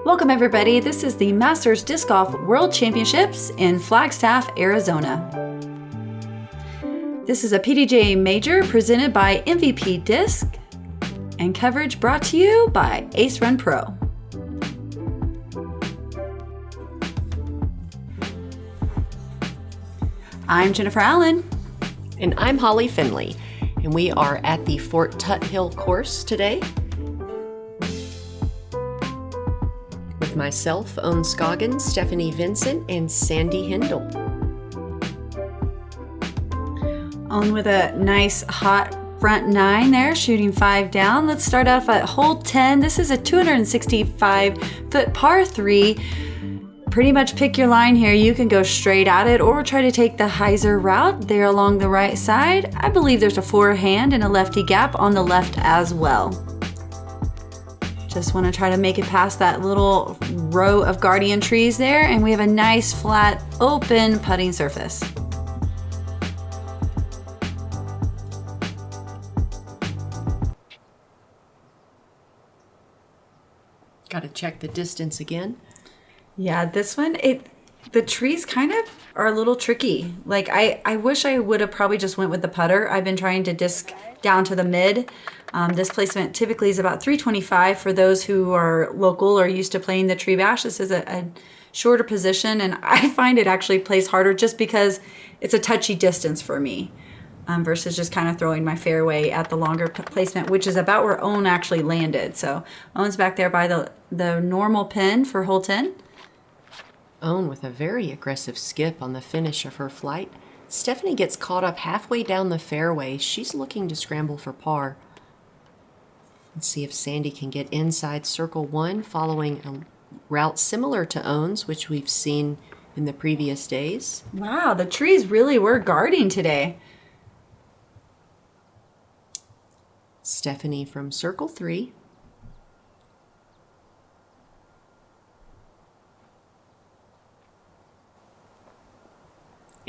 Welcome everybody, this is the Masters Disc Golf World Championships in Flagstaff, Arizona. This is a PDGA Major presented by MVP Disc and coverage brought to you by Ace Run Pro. I'm Jennifer Allen. And I'm Holly Finley, and we are at the Fort Tuthill course today with myself, Ohn Scoggins, Stephanie Vincent, and Sandi Hendel. Ohn with a nice hot front 9 there, shooting 5 down. Let's start off at hole 10. This is a 265-foot par 3. Pretty much pick your line here. You can go straight at it or try to take the hyzer route there along the right side. I believe there's a forehand and a lefty gap on the left as well. Just want to try to make it past that little row of guardian trees there, and we have a nice flat open putting surface. Got to check the distance again. Yeah, this one, the trees kind of are a little tricky. Like I wish I would have probably just went with the putter. I've been trying to disc down to the mid. This placement typically is about 325 for those who are local or used to playing the tree bash. This is a shorter position, and I find it actually plays harder just because it's a touchy distance for me versus just kind of throwing my fairway at the longer placement, which is about where Ohn actually landed. So Ohn's back there by the normal pin for hole 10. Ohn with a very aggressive skip on the finish of her flight. Stephanie gets caught up halfway down the fairway. She's looking to scramble for par. Let's see if Sandi can get inside circle 1, following a route similar to Ohn's, which we've seen in the previous days. Wow, the trees really were guarding today. Stephanie from circle 3.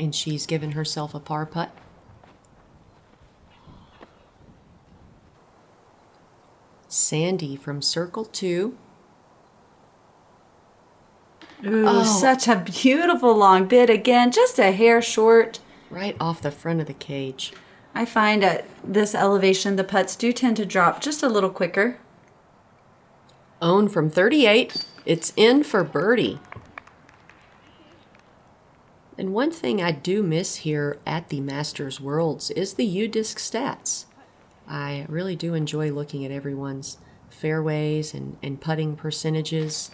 And she's given herself a par putt. Sandi from circle 2. Ooh, such a beautiful long bit again, just a hair short. Right off the front of the cage. I find at this elevation the putts do tend to drop just a little quicker. Ohn from 38. It's in for birdie. And one thing I do miss here at the Masters Worlds is the U-Disc stats. I really do enjoy looking at everyone's fairways and putting percentages.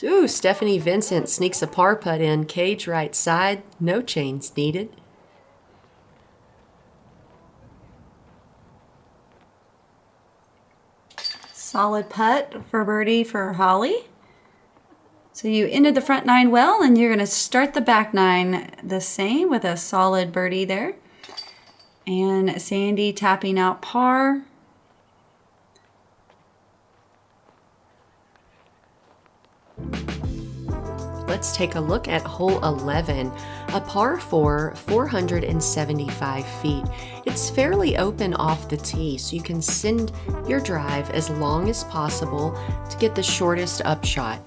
Ooh, Stephanie Vincent sneaks a par putt in, cage right side, no chains needed. Solid putt for birdie for Holly. So you ended the front 9 well, and you're going to start the back 9 the same with a solid birdie there. And Sandi tapping out par. Let's take a look at hole 11, a par 4, 475 feet. It's fairly open off the tee, so you can send your drive as long as possible to get the shortest upshot.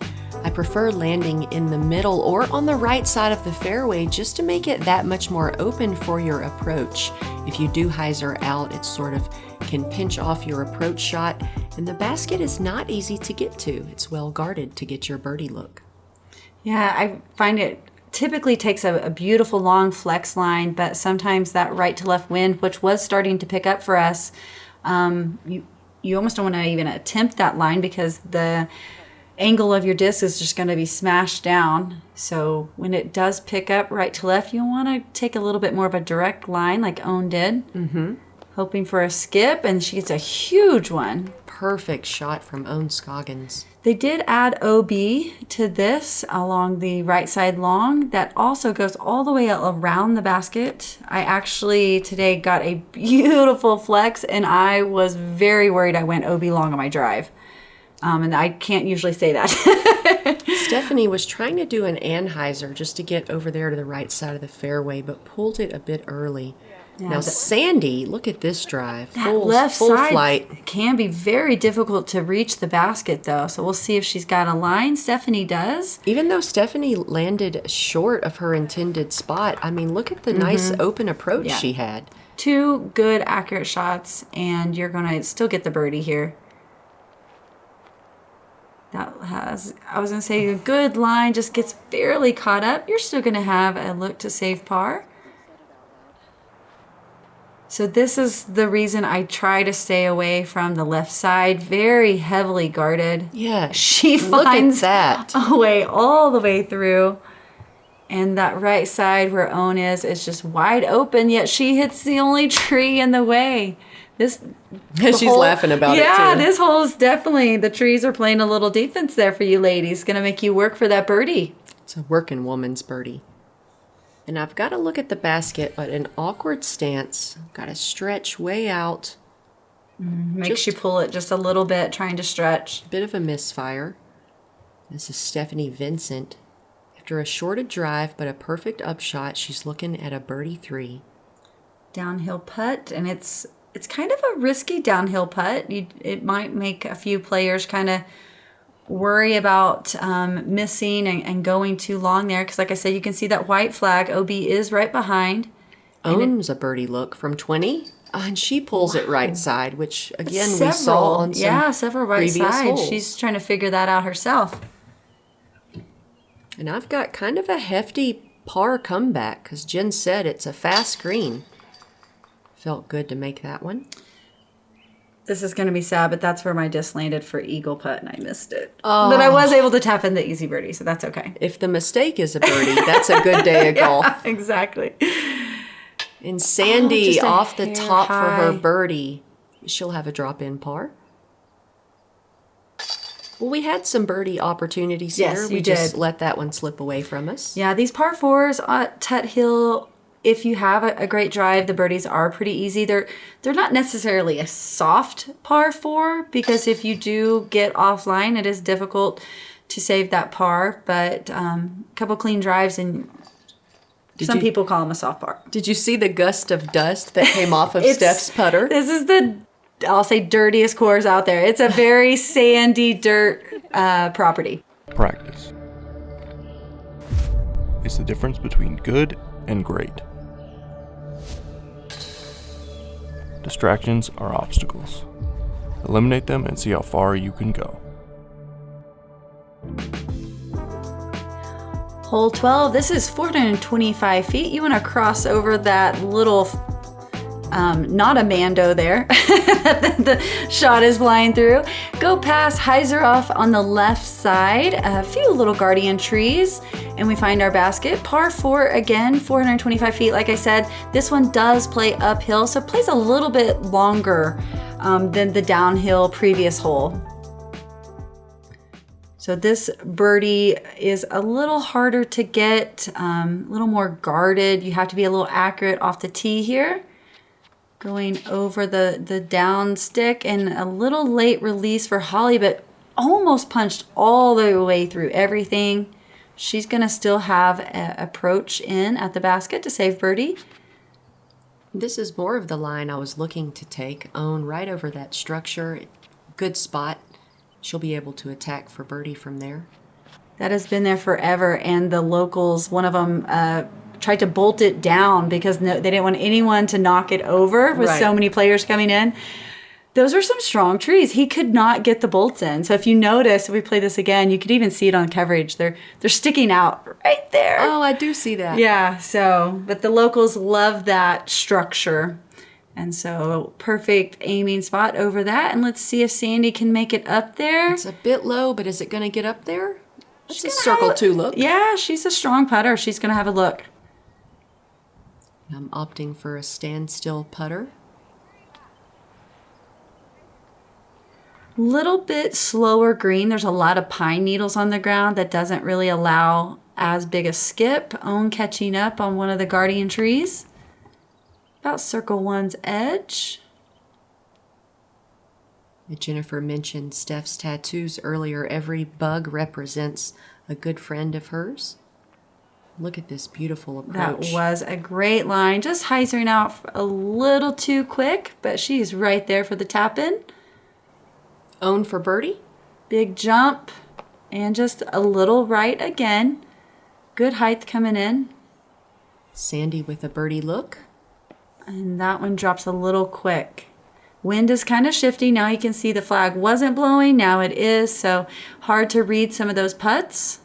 I prefer landing in the middle or on the right side of the fairway just to make it that much more open for your approach. If you do hyzer out, it sort of can pinch off your approach shot, and the basket is not easy to get to. It's well guarded to get your birdie look. Yeah, I find it typically takes a beautiful long flex line, but sometimes that right to left wind, which was starting to pick up for us, you almost don't want to even attempt that line because the angle of your disc is just going to be smashed down. So when it does pick up right to left, you want to take a little bit more of a direct line like Ohn did. Hoping for a skip, and she gets a huge one. Perfect shot from Ohn Scoggins. They did add OB to this along the right side long. That also goes all the way around the basket. I actually today got a beautiful flex, and I was very worried I went OB long on my drive. And I can't usually say that. Stephanie was trying to do an Anheuser just to get over there to the right side of the fairway, but pulled it a bit early. Yeah, now, Sandi, look at this drive. that Full left side flight. can be very difficult to reach the basket, though. So we'll see if she's got a line. Stephanie does. Even though Stephanie landed short of her intended spot, I mean, look at the nice open approach she had. 2 good, accurate shots, and you're going to still get the birdie here. That has, I was going to say, a good line, just gets barely caught up. You're still going to have a look to save par. So this is the reason I try to stay away from the left side. Very heavily guarded. Yeah, She look finds at that. a way all the way through. And that right side where Ohn is just wide open, yet she hits the only tree in the way. She's laughing about it, too. Yeah, this hole is definitely, the trees are playing a little defense there for you ladies. Going to make you work for that birdie. It's a working woman's birdie. And I've got to look at the basket at an awkward stance. Got to stretch way out. Makes you pull it just a little bit, trying to stretch. Bit of a misfire. This is Stephanie Vincent. After a shorted drive but a perfect upshot, she's looking at a birdie 3. Downhill putt, and it's kind of a risky downhill putt. It might make a few players kind of worry about missing and going too long there, because like I said, you can see that white flag. OB is right behind. Owns a birdie look from 20, and she pulls it right side, which again we saw on some several right previous sides. holes. She's trying to figure that out herself. And I've got kind of a hefty par comeback, because Jen said it's a fast green. Felt good to make that one. This is going to be sad, but that's where my disc landed for eagle putt, and I missed it. Oh. But I was able to tap in the easy birdie, so that's okay. If the mistake is a birdie, that's a good day of golf. Yeah, exactly. And Sandi just a off the hair top for her high. birdie. She'll have a drop-in par. Well, we had some birdie opportunities Yes, here. you We just did. let that one slip away from us. Yeah, these par 4s at Tuthill, if you have a great drive, the birdies are pretty easy. They're not necessarily a soft par 4, because if you do get offline, it is difficult to save that par. But a couple clean drives, and some people call them a soft par. Did you see the gust of dust that came off of It's- Steph's putter? This is the, I'll say, dirtiest course out there. It's a very sandy dirt property. Practice. It's the difference between good and great. Distractions are obstacles. Eliminate them and see how far you can go. Hole 12, this is 425 feet. You want to cross over that little, not a Mando there, the shot is flying through. Go past Heiser off on the left side, a few little guardian trees, and we find our basket. Par 4 again, 425 feet. Like I said, this one does play uphill, so it plays a little bit longer than the downhill previous hole. So this birdie is a little harder to get, a little more guarded. You have to be a little accurate off the tee here. Going over the down stick, and a little late release for Holly, but almost punched all the way through everything. She's gonna still have an approach in at the basket to save birdie. This is more of the line I was looking to take. Ohn right over that structure. Good spot. She'll be able to attack for birdie from there. That has been there forever, and the locals, one of them tried to bolt it down because they didn't want anyone to knock it over with so many players coming in. Those are some strong trees. He could not get the bolts in. So if you notice, if we play this again, you could even see it on coverage. They're sticking out right there. Oh, I do see that. Yeah, so, but the locals love that structure. And so perfect aiming spot over that. And let's see if Sandi can make it up there. It's a bit low, but is it going to get up there? It's a gonna circle have 2 look. Yeah, she's a strong putter. She's going to have a look. I'm opting for a standstill putter. Little bit slower green. There's a lot of pine needles on the ground that doesn't really allow as big a skip. Ohn catching up on one of the guardian trees. About circle 1's edge. Jennifer mentioned Steph's tattoos earlier. Every bug represents a good friend of hers. Look at this beautiful That approach. was a great line. Just hyzering out a little too quick, but she's right there for the tap in. Ohn for birdie. Big jump and just a little right again. Good height coming in. Sandi with a birdie look. And that one drops a little quick. Wind is kind of shifty. Now you can see the flag wasn't blowing. Now it is. So hard to read some of those putts.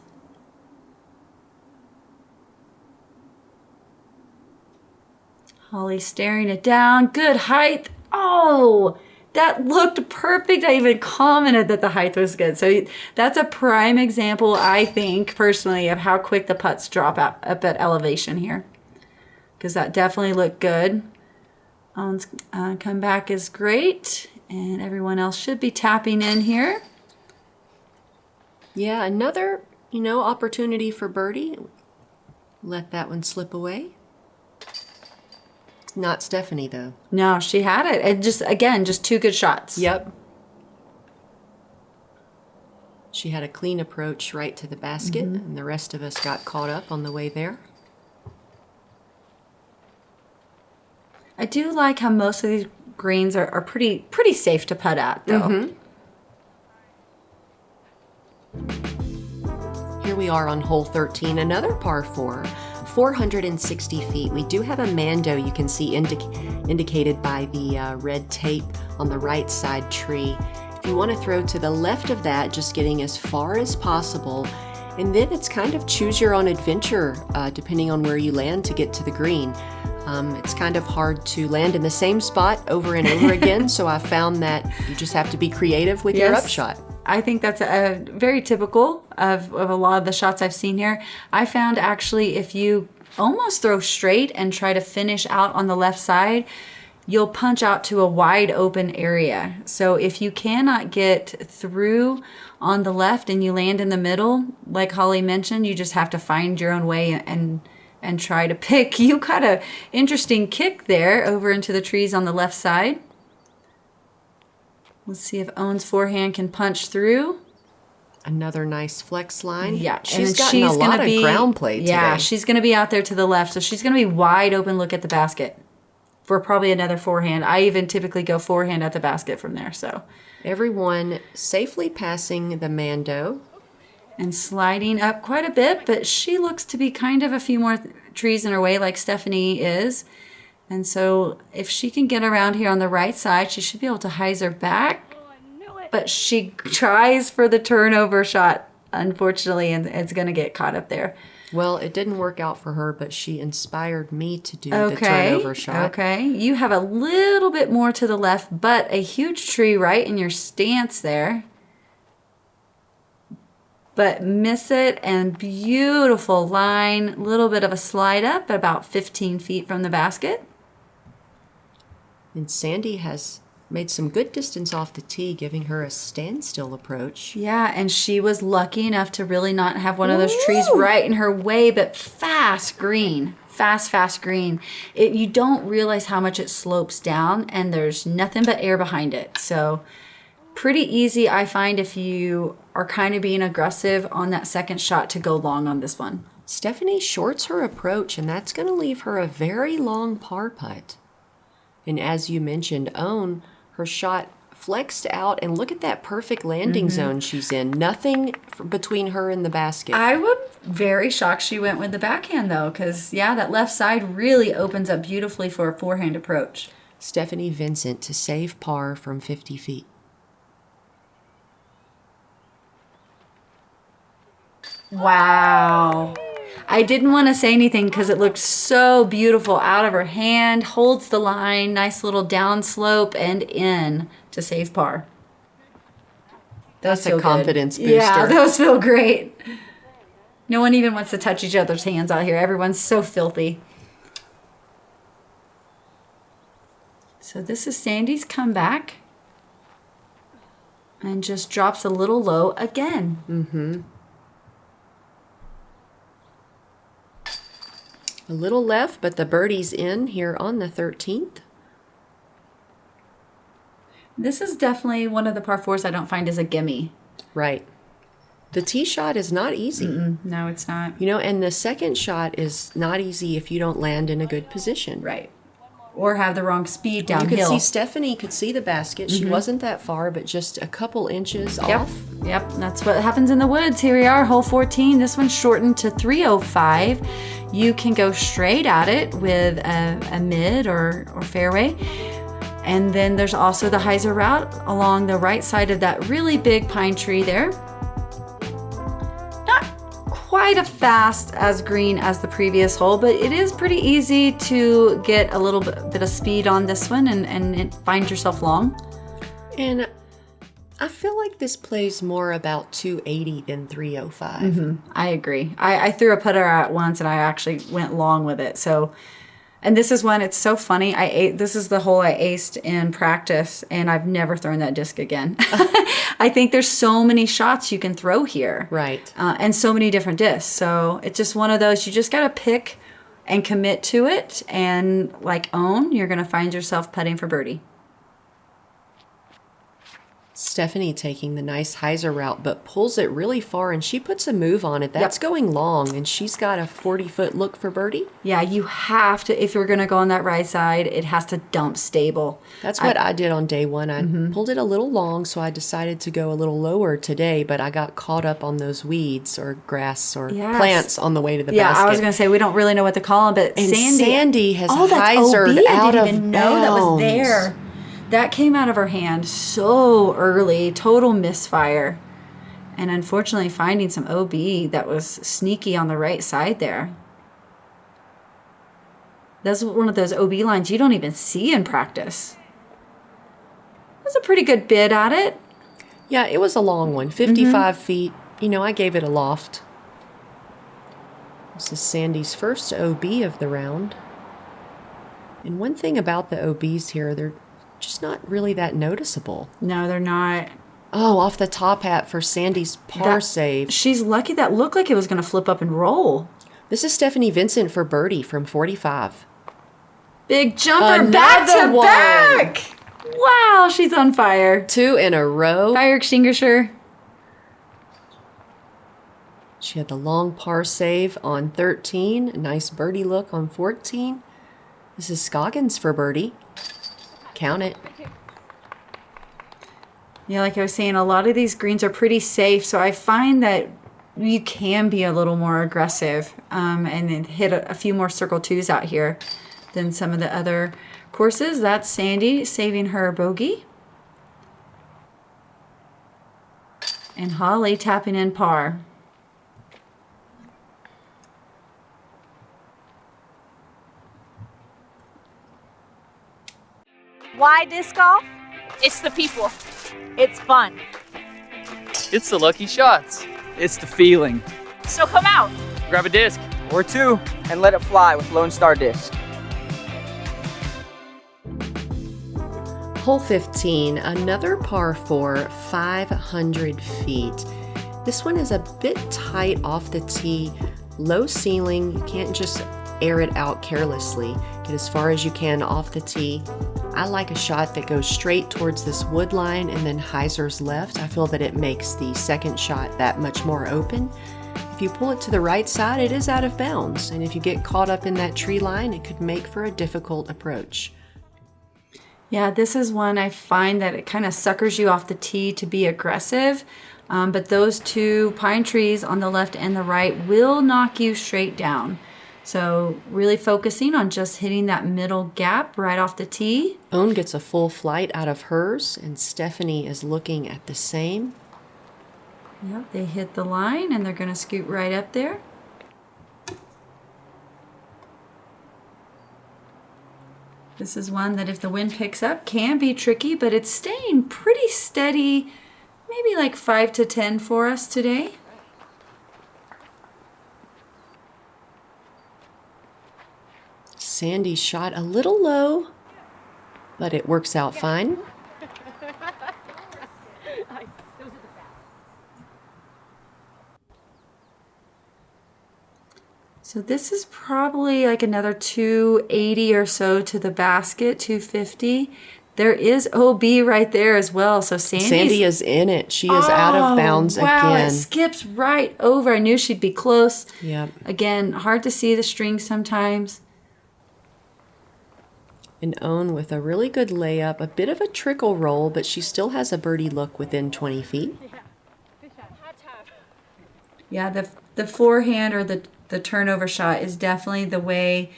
Holly staring it down. Good height. Oh, that looked perfect. I even commented that the height was good. So that's a prime example, I think, personally, of how quick the putts drop up at elevation here. Because that definitely looked good. Ohn's comeback is great. And everyone else should be tapping in here. Yeah, another, opportunity for birdie. Let that one slip away. Not Stephanie, though. No, she had it. And just two good shots. Yep. She had a clean approach right to the basket, and the rest of us got caught up on the way there. I do like how most of these greens are pretty safe to putt at, though. Here we are on hole 13, another par 4, 460 feet. We do have a Mando you can see indicated by the red tape on the right side tree. If you want to throw to the left of that, just getting as far as possible. And then it's kind of choose your own adventure depending on where you land to get to the green. It's kind of hard to land in the same spot over and over again, so I found that you just have to be creative with your upshot. I think that's a very typical of a lot of the shots I've seen here. I found actually if you almost throw straight and try to finish out on the left side, you'll punch out to a wide open area. So if you cannot get through on the left and you land in the middle, like Holly mentioned, you just have to find your own way and try to pick. You got a interesting kick there over into the trees on the left side. Let's see if Ohn's forehand can punch through. Another nice flex line. Yeah, she's gotten a lot of ground play today. Yeah, she's going to be out there to the left, so she's going to be wide open look at the basket for probably another forehand. I even typically go forehand at the basket from there. So everyone safely passing the Mando. And sliding up quite a bit, but she looks to be kind of a few more trees in her way like Stephanie is. And so if she can get around here on the right side, she should be able to hyzer back. But she tries for the turnover shot, unfortunately, and it's going to get caught up there. Well, it didn't work out for her, but she inspired me to do the turnover shot. Okay, you have a little bit more to the left, but a huge tree right in your stance there. But miss it, and beautiful line. Little bit of a slide up, about 15 feet from the basket. And Sandi has made some good distance off the tee, giving her a standstill approach. Yeah, and she was lucky enough to really not have one of those trees right in her way, but fast green. Fast green. You don't realize how much it slopes down, and there's nothing but air behind it. So pretty easy, I find, if you are kind of being aggressive on that second shot to go long on this one. Stephanie shorts her approach, and that's going to leave her a very long par putt. And as you mentioned, Ohn, her shot flexed out, and look at that perfect landing zone she's in. Nothing between her and the basket. I would very shocked she went with the backhand, though, because, yeah, that left side really opens up beautifully for a forehand approach. Stephanie Vincent to save par from 50 feet. Wow. I didn't want to say anything because it looked so beautiful out of her hand. Holds the line. Nice little down slope and in to save par. That's a confidence booster. Yeah, those feel great. No one even wants to touch each other's hands out here. Everyone's so filthy. So this is Sandi's comeback. And just drops a little low again. Mm-hmm. A little left, but the birdie's in here on the 13th. This is definitely one of the par fours I don't find as a gimme. Right. The tee shot is not easy. No, it's not. You know, and the second shot is not easy if you don't land in a good position. Right. Or have the wrong speed You downhill. could see Stephanie could see the basket. She wasn't that far, but just a couple inches off. Yep, that's what happens in the woods. Here we are, hole 14. This one's shortened to 305. You can go straight at it with a mid or fairway. And then there's also the hyzer route along the right side of that really big pine tree there. Not quite as fast as green as the previous hole, but it is pretty easy to get a little bit of speed on this one and find yourself long. And I feel like this plays more about 280 than 305. I agree. I threw a putter out once and I actually went long with it. So, and this is one, it's so funny. This is the hole I aced in practice and I've never thrown that disc again. I think there's so many shots you can throw here. Right. And so many different discs. So it's just one of those, you just got to pick and commit to it. And like Ohn, you're going to find yourself putting for birdie. Stephanie taking the nice hyzer route, but pulls it really far, and she puts a move on it. That's going long, and she's got a 40-foot look for birdie. Yeah, you have to, if you're going to go on that right side, it has to dump stable. That's what I did on day one. I pulled it a little long, so I decided to go a little lower today, but I got caught up on those weeds or grass or plants on the way to the basket. Yeah, I was going to say, we don't really know what to call them, but and Sandi has that's hyzered OB. out I of didn't even know that was there. That came out of her hand so early, total misfire. And unfortunately finding some OB that was sneaky on the right side there. That's one of those OB lines you don't even see in practice. It was a pretty good bid at it. Yeah, it was a long one, 55 feet. You know, I gave it a loft. This is Sandi's first OB of the round. And one thing about the OBs here, they're just not really that noticeable. No, they're not. Oh, off the top hat for Sandi's par save. She's lucky that looked like it was going to flip up and roll. This is Stephanie Vincent for birdie from 45. Big jumper, Another back to one. back. Wow, she's on fire. 2 in a row. Fire extinguisher. She had the long par save on 13. Nice birdie look on 14. This is Scoggins for birdie. Count it. Yeah, like I was saying, a lot of these greens are pretty safe, so I find that you can be a little more aggressive and then hit a few more circle twos out here than some of the other courses. That's Sandi saving her bogey. And Holly tapping in par. Why disc golf? It's the people. It's fun. It's the lucky shots. It's the feeling. So come out. Grab a disc. Or 2, and let it fly with Lone Star Disc. Hole 15, another par 4, 500 feet. This one is a bit tight off the tee, low ceiling. You can't just air it out carelessly. Get as far as you can off the tee. I like a shot that goes straight towards this wood line and then hyzers left. I feel that it makes the second shot that much more open. If you pull it to the right side, it is out of bounds. And if you get caught up in that tree line, it could make for a difficult approach. Yeah, this is one I find that it kind of suckers you off the tee to be aggressive. But those 2 pine trees on the left and the right will knock you straight down. So really focusing on just hitting that middle gap right off the tee. Ohn gets a full flight out of hers, and Stephanie is looking at the same. Yep, they hit the line and they're going to scoot right up there. This is one that if the wind picks up can be tricky, but it's staying pretty steady, maybe like 5 to 10 for us today. Sandi shot a little low, but it works out fine. So this is probably like another 280 or so to the basket, 250. There is OB right there as well. So Sandi is in it. She is out of bounds wow, again. It skips right over. I knew she'd be close. Yep. Again, hard to see the string sometimes. And Ohn with a really good layup, a bit of a trickle roll, but she still has a birdie look within 20 feet. Yeah, the forehand or the turnover shot is definitely the way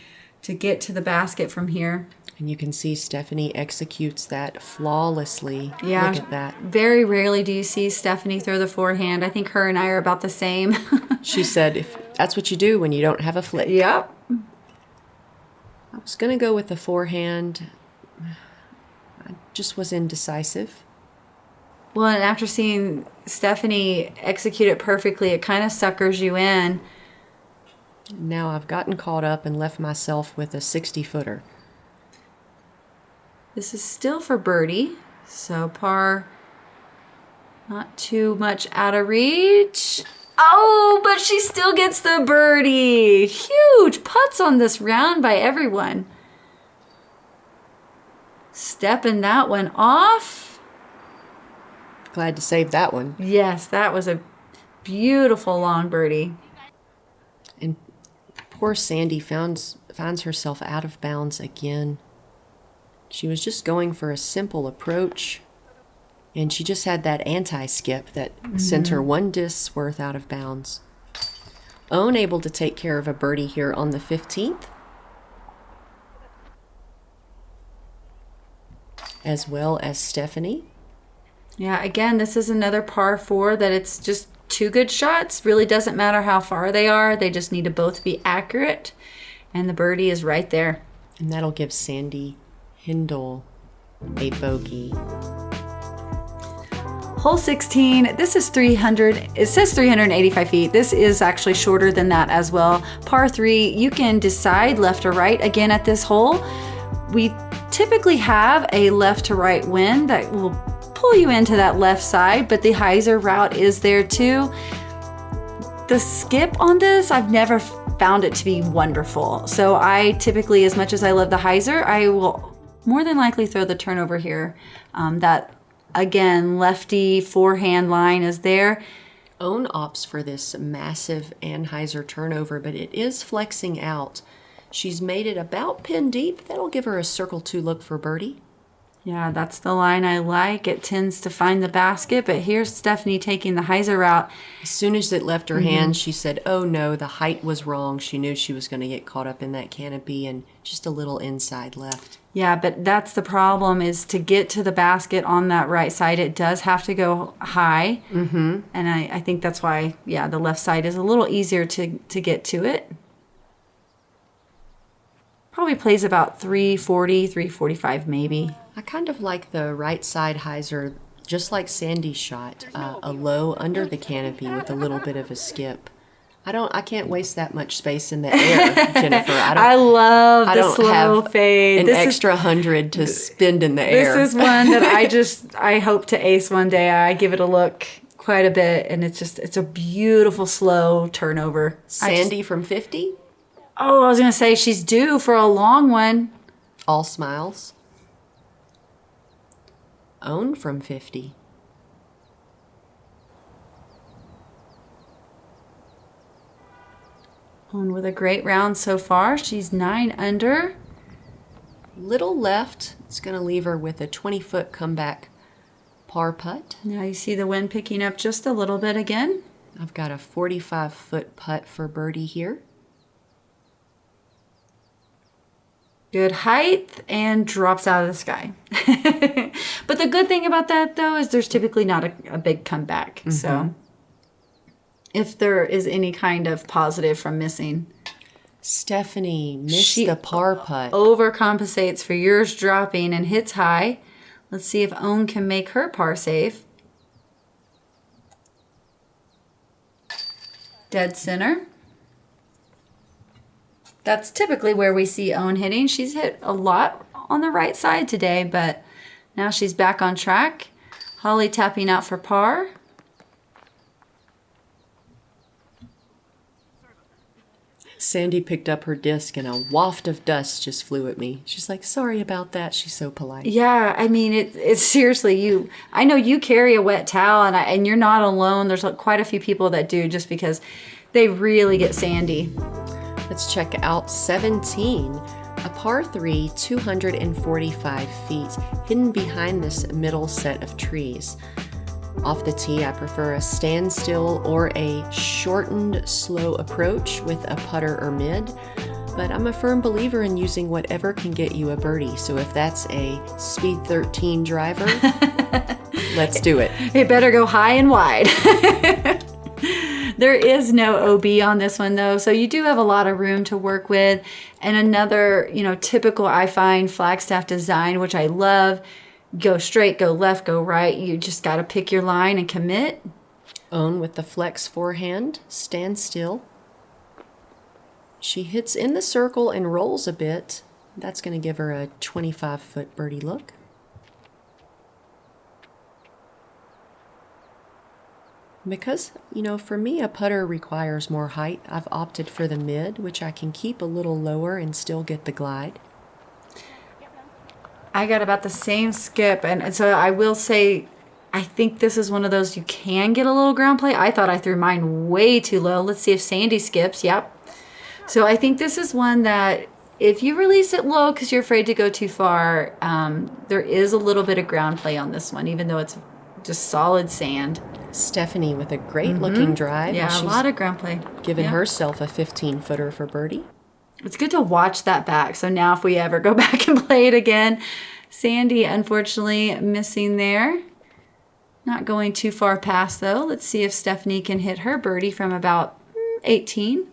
to get to the basket from here. And you can see Stephanie executes that flawlessly. Yeah, look at that. Very rarely do you see Stephanie throw the forehand. I think her and I are about the same. She said, if that's what you do when you don't have a flick. Yep. I was going to go with the forehand. I just was indecisive. Well, and after seeing Stephanie execute it perfectly, it kind of suckers you in. Now I've gotten caught up and left myself with a 60-footer. This is still for birdie, so par not too much out of reach. Oh, but she still gets the birdie. Huge putts on this round by everyone. Stepping that one off. Glad to save that one. Yes, that was a beautiful long birdie. And poor Sandi finds herself out of bounds again. She was just going for a simple approach, and she just had that anti-skip that sent her one disc's worth out of bounds. Ohn able to take care of a birdie here on the 15th, as well as Stephanie. Yeah, again, this is another par 4 that it's just two good shots. Really doesn't matter how far they are. They just need to both be accurate, and the birdie is right there. And that'll give Sandi Hendel a bogey. Hole 16, this is 300, it says 385 feet. This is actually shorter than that as well. Par 3, you can decide left or right again at this hole. We typically have a left to right wind that will pull you into that left side, but the hyzer route is there too. The skip on this, I've never found it to be wonderful. So I typically, as much as I love the hyzer, I will more than likely throw the turnover here. That, again, lefty forehand line is there. Ohn opts for this massive anhyzer turnover, but it is flexing out. She's made it about pin deep. That'll give her a circle 2 look for birdie. Yeah, that's the line I like. It tends to find the basket, but here's Stephanie taking the hyzer route. As soon as it left her hand, she said, oh no, the height was wrong. She knew she was going to get caught up in that canopy and just a little inside left. Yeah, but that's the problem, is to get to the basket on that right side, it does have to go high. And I think that's why, yeah, the left side is a little easier to get to it. Probably plays about 340, 345 maybe. I kind of like the right side hyzer, just like Sandi's shot, a low under the canopy with a little bit of a skip. I can't waste that much space in the air, Jennifer. I love the slow fade. An extra 100 to spend in the air. This is one that I hope to ace one day. I give it a look quite a bit, and it's a beautiful slow turnover. Sandi from 50? Oh, I was going to say she's due for a long one. All smiles. Ohn from 50. Ohn with a great round so far. She's 9 under. Little left. It's going to leave her with a 20-foot comeback par putt. Now you see the wind picking up just a little bit again. I've got a 45-foot putt for birdie here. Good height and drops out of the sky. But the good thing about that, though, is there's typically not a big comeback. So if there is any kind of positive from missing. Stephanie missed the par putt. Overcompensates for yours dropping and hits high. Let's see if Ohn can make her par save. Dead center. That's typically where we see Ohn hitting. She's hit a lot on the right side today, but now she's back on track. Holly tapping out for par. Sandi picked up her disc and a waft of dust just flew at me. She's like, sorry about that. She's so polite. Yeah, I mean, it's seriously, I know you carry a wet towel, and you're not alone. There's quite a few people that do, just because they really get sandy. Let's check out 17, a par 3, 245 feet, hidden behind this middle set of trees. Off the tee, I prefer a standstill or a shortened, slow approach with a putter or mid, but I'm a firm believer in using whatever can get you a birdie. So if that's a speed 13 driver, let's do it. It better go high and wide. There is no OB on this one though, so you do have a lot of room to work with. And another, typical, I find, Flagstaff design, which I love, go straight, go left, go right. You just got to pick your line and commit. Ohn with the flex forehand, stand still. She hits in the circle and rolls a bit. That's going to give her a 25-foot birdie look. Because, for me, a putter requires more height, I've opted for the mid, which I can keep a little lower and still get the glide. I got about the same skip, and so I will say, I think this is one of those you can get a little ground play. I thought I threw mine way too low. Let's see if Sandi skips. Yep. So I think this is one that if you release it low because you're afraid to go too far, there is a little bit of ground play on this one, even though it's just solid sand. Stephanie with a great looking drive. Yeah, a lot of ground play. Given herself a 15-footer for birdie. It's good to watch that back. So now if we ever go back and play it again, Sandi unfortunately missing there. Not going too far past though. Let's see if Stephanie can hit her birdie from about 18.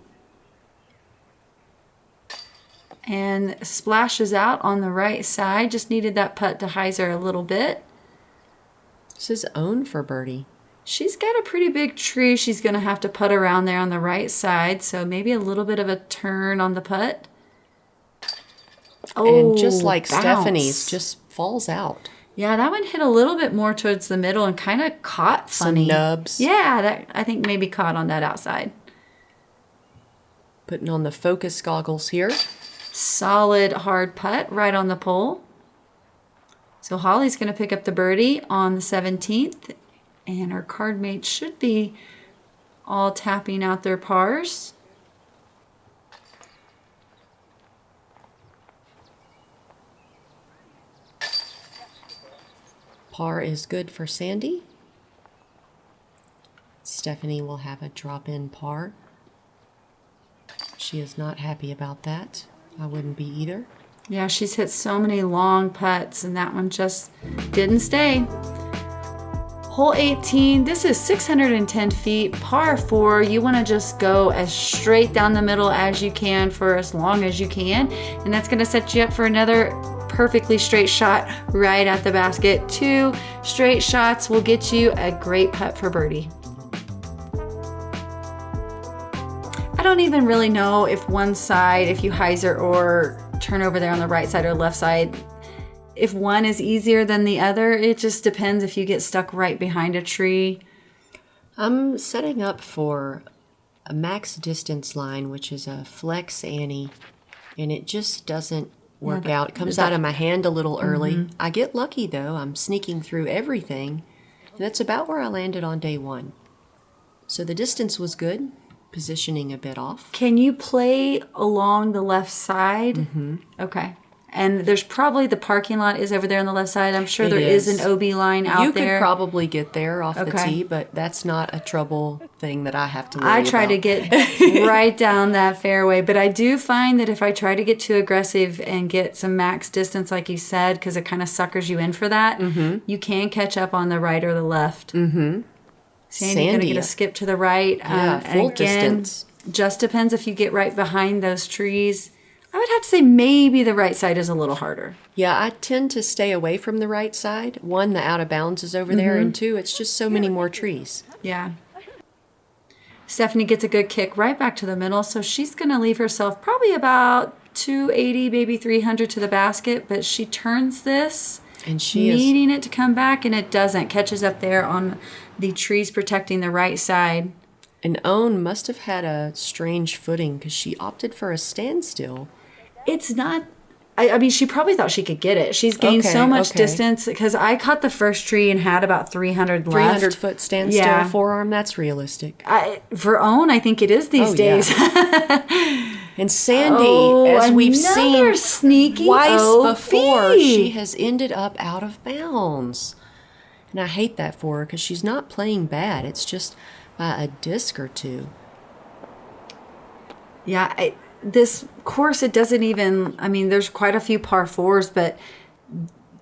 And splashes out on the right side. Just needed that putt to hyzer a little bit. This is Ohn for birdie. She's got a pretty big tree she's going to have to putt around there on the right side, so maybe a little bit of a turn on the putt. Oh, and just like bounce. Stephanie's, just falls out. Yeah, that one hit a little bit more towards the middle and kind of caught funny. Some nubs. Yeah, that I think maybe caught on that outside. Putting on the focus goggles here. Solid hard putt right on the pole. So Holly's going to pick up the birdie on the 17th. And her card mates should be all tapping out their pars. Par is good for Sandi. Stephanie will have a drop-in par. She is not happy about that. I wouldn't be either. Yeah, she's hit so many long putts, and that one just didn't stay. Hole 18, this is 610 feet, par 4. You want to just go as straight down the middle as you can for as long as you can. And that's going to set you up for another perfectly straight shot right at the basket. 2 straight shots will get you a great putt for birdie. I don't even really know if one side, if you hyzer or turn over there on the right side or left side, if one is easier than the other. It just depends if you get stuck right behind a tree. I'm setting up for a max distance line, which is a flex ante, and it just doesn't work out. It comes out of my hand a little early. I get lucky though. I'm sneaking through everything. And that's about where I landed on day 1. So the distance was good, positioning a bit off. Can you play along the left side? Okay. And there's probably the parking lot is over there on the left side. I'm sure there is an OB line out there. You could probably get there off the tee, but that's not a trouble thing that I have to worry about. I try to get right down that fairway, but I do find that if I try to get too aggressive and get some max distance, like you said, because it kind of suckers you in for that, you can catch up on the right or the left. Sandi's going to get a skip to the right. Yeah, full distance. Just depends if you get right behind those trees. I would have to say maybe the right side is a little harder. Yeah, I tend to stay away from the right side. 1, the out of bounds is over there, and 2, it's just so many more trees. Yeah. Stephanie gets a good kick right back to the middle, so she's going to leave herself probably about 280, maybe 300 to the basket, but she turns this, and she needing it to come back, and it doesn't. Catches up there on the trees protecting the right side. And Ohn must have had a strange footing because she opted for a standstill. It's not, I mean, she probably thought she could get it. She's gained so much distance because I caught the first tree and had about 300 left. 300-foot standstill forearm, that's realistic. For Ohn, I think it is these days. Yeah. And Sandi, as we've seen sneaky twice OB. before, she has ended up out of bounds. And I hate that for her because she's not playing bad. It's just by a disc or two. Yeah, this course, it doesn't even, I mean, there's quite a few par fours, but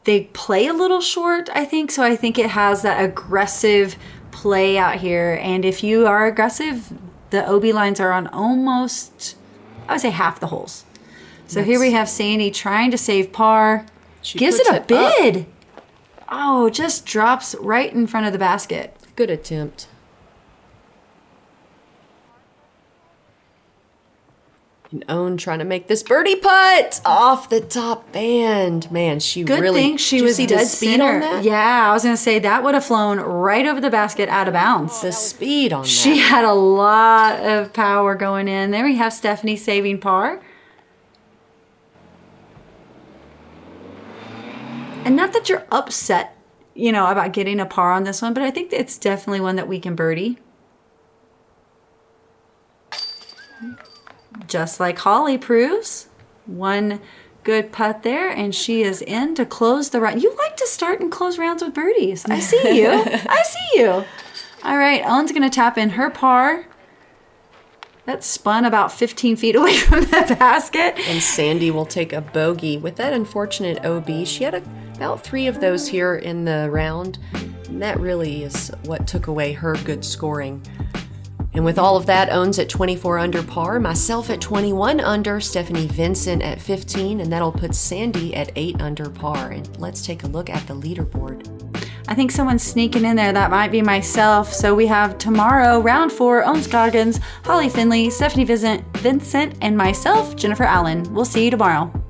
they play a little short, I think. So I think it has that aggressive play out here. And if you are aggressive, the OB lines are on almost, I would say, half the holes. So here we have Sandi trying to save par. She gives it a bid. Up. Oh, just drops right in front of the basket. Good attempt. And Ohn trying to make this birdie putt off the top band. Man, she Good really... thing she was dead center. On that? Yeah, I was going to say that would have flown right over the basket out of bounds. The speed on that. She had a lot of power going in. There we have Stephanie saving par. And not that you're upset, you know, about getting a par on this one, but I think it's definitely one that we can birdie. Just like Holly proves. One good putt there, and she is in to close the round. You like to start and close rounds with birdies. I see you. I see you. All right, Owen's going to tap in her par. That spun about 15 feet away from the basket. And Sandi will take a bogey. With that unfortunate OB, she had about 3 of those here in the round. And that really is what took away her good scoring. And with all of that, Ohn's at 24 under par, myself at 21 under, Stephanie Vincent at 15, and that'll put Sandi at 8 under par. And let's take a look at the leaderboard. I think someone's sneaking in there. That might be myself. So we have tomorrow, round 4, Ohn Scoggins, Holly Finley, Stephanie Vincent, and myself, Jennifer Allen. We'll see you tomorrow.